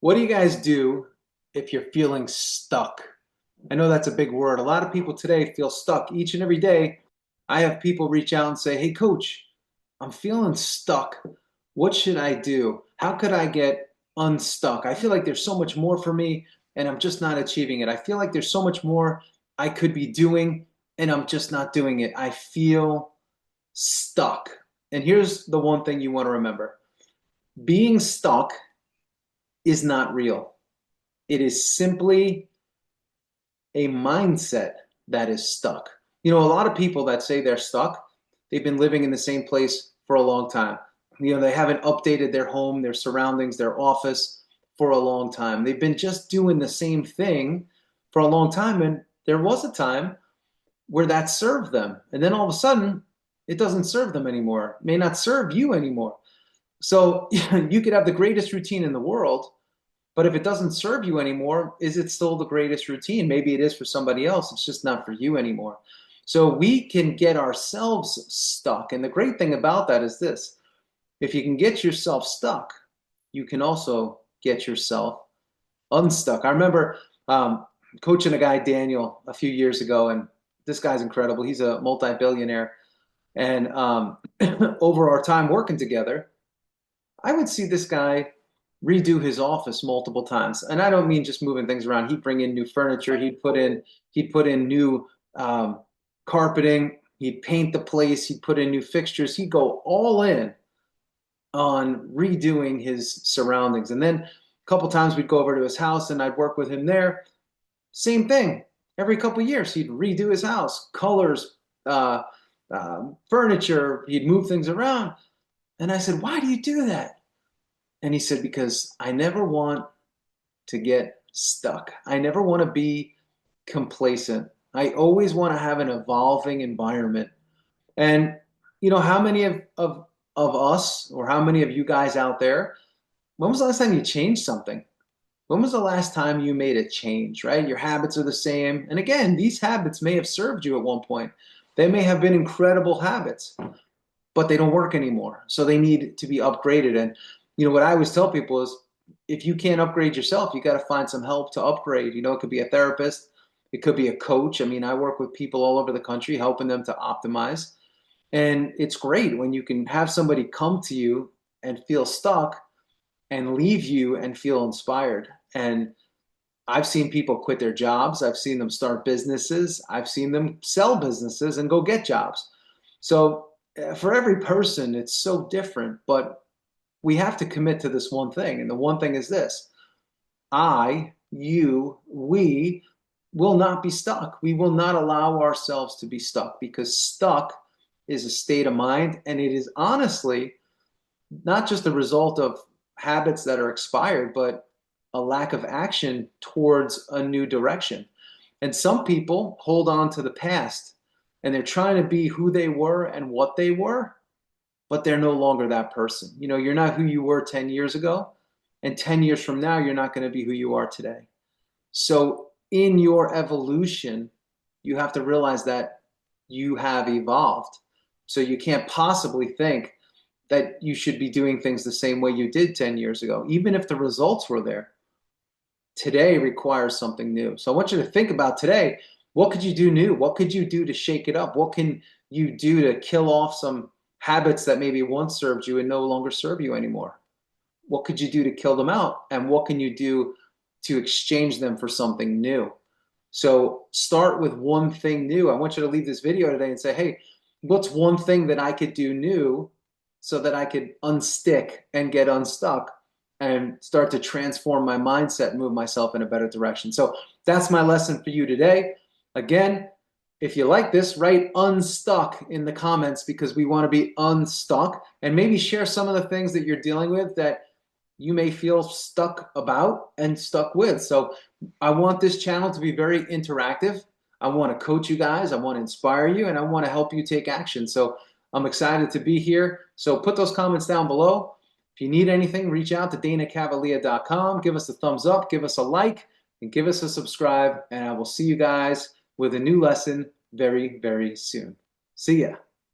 What do you guys do if you're feeling stuck? I know that's a big word. A lot of people today feel stuck each and every day. I have people reach out and say, "Hey, coach, I'm feeling stuck. What should I do? How could I get unstuck? I feel like there's so much more for me and I'm just not achieving it. I feel like there's so much more I could be doing and I'm just not doing it. I feel stuck." And here's the one thing you want to remember: being stuck is not real. It is simply a mindset that is stuck. You know, a lot of people that say they're stuck, they've been living in the same place for a long time. You know, they haven't updated their home, their surroundings, their office for a long time. They've been just doing the same thing for a long time. And there was a time where that served them. And then all of a sudden, it doesn't serve them anymore. It may not serve you anymore. So you could have the greatest routine in the world, but if it doesn't serve you anymore, is it still the greatest routine? Maybe it is for somebody else. It's just not for you anymore. So we can get ourselves stuck. And the great thing about that is this: if you can get yourself stuck, you can also get yourself unstuck. I remember coaching a guy, Daniel, a few years ago, and this guy's incredible. He's a multi-billionaire. And over our time working together, I would see this guy redo his office multiple times. And I don't mean just moving things around. He'd bring in new furniture. He'd put in new carpeting. He'd paint the place. He'd put in new fixtures. He'd go all in on redoing his surroundings. And then a couple times we'd go over to his house and I'd work with him there. Same thing. Every couple of years, he'd redo his house, colors, furniture. He'd move things around. And I said, "Why do you do that?" And he said, "Because I never want to get stuck. I never want to be complacent. I always want to have an evolving environment." And you know, how many of us, or how many of you guys out there, when was the last time you changed something? When was the last time you made a change, right? Your habits are the same. And again, these habits may have served you at one point. They may have been incredible habits, but they don't work anymore. So they need to be upgraded. And you know, what I always tell people is, if you can't upgrade yourself, you got to find some help to upgrade. You know, it could be a therapist, it could be a coach. I mean, I work with people all over the country, helping them to optimize. And it's great when you can have somebody come to you and feel stuck and leave you and feel inspired. And I've seen people quit their jobs. I've seen them start businesses. I've seen them sell businesses and go get jobs. So for every person, it's so different, but we have to commit to this one thing. And the one thing is this: we will not be stuck. We will not allow ourselves to be stuck, because stuck is a state of mind. And it is honestly not just a result of habits that are expired, but a lack of action towards a new direction. And some people hold on to the past and they're trying to be who they were and what they were, but they're no longer that person. You know, you're not who you were 10 years ago, and 10 years from now, you're not going to be who you are today. So in your evolution, you have to realize that you have evolved. So you can't possibly think that you should be doing things the same way you did 10 years ago, even if the results were there. Today requires something new. So I want you to think about today. What could you do new? What could you do to shake it up? What can you do to kill off some habits that maybe once served you and no longer serve you anymore? What could you do to kill them out? And what can you do to exchange them for something new? So start with one thing new. I want you to leave this video today and say, "Hey, what's one thing that I could do new so that I could unstick and get unstuck and start to transform my mindset and move myself in a better direction?" So that's my lesson for you today. Again, if you like this, write "unstuck" in the comments, because we want to be unstuck, and maybe share some of the things that you're dealing with that you may feel stuck about and stuck with. So I want this channel to be very interactive. I want to coach you guys. I want to inspire you, and I want to help you take action. So I'm excited to be here. So put those comments down below. If you need anything, reach out to DanaCavalea.com. Give us a thumbs up, give us a like, and give us a subscribe. And I will see you guys with a new lesson very, very soon. See ya.